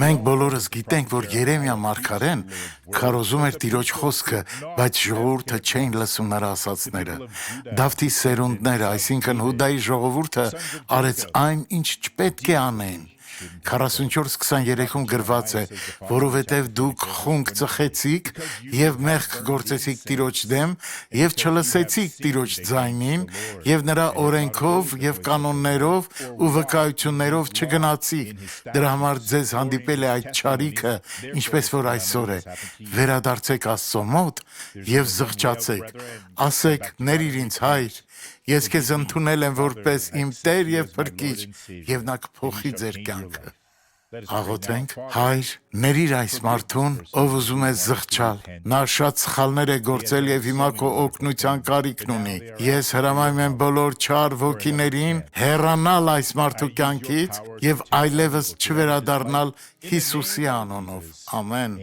Մենք բոլորս գիտենք, որ Երեմիա մարգարեն քարոզում էր Տիրոջ խոսքը, բայց ժողովուրդը չէին լսում նրա ասածները։ Դավթի սերունդները, այսինքն Հուդայի ժողովուրդը, արեց այն, ինչ չպետք է անեն։ 44:23-ում գրված է, որովհետև դուք խունկ ծխեցիք եւ մեղք գործեցիք Տիրոջ դեմ եւ չլսեցիք Տիրոջ ձայնին եւ նրա օրենքով եւ կանոններով ու վկայություններով չգնացիք։ Դրա համար ձեզ հանդիպել է այդ չարիքը, ինչպես որ այսօր է։ Վերադարձեք Աստծո մոտ եւ զղջացեք։ Ասեք, ներիր ինձ, Հայր, ես քեզ ընդունել եմ որպես իմ Տեր եւ Փրկիչ, եւ նա կփոխի ձեր կյանքը։ Աղոթենք, Հայր, ներիր այս մարդուն, ով ուզում է զղջալ։ Նա շատ սխալներ է գործել եւ հիմա քո օգնության կարիքն ունի։ Ես հրամայում եմ բոլոր չար ոգիներին հեռանալ այս մարդու կյանքից եւ այլևս չվերադառնալ Հիսուսի անունով։ Ամեն։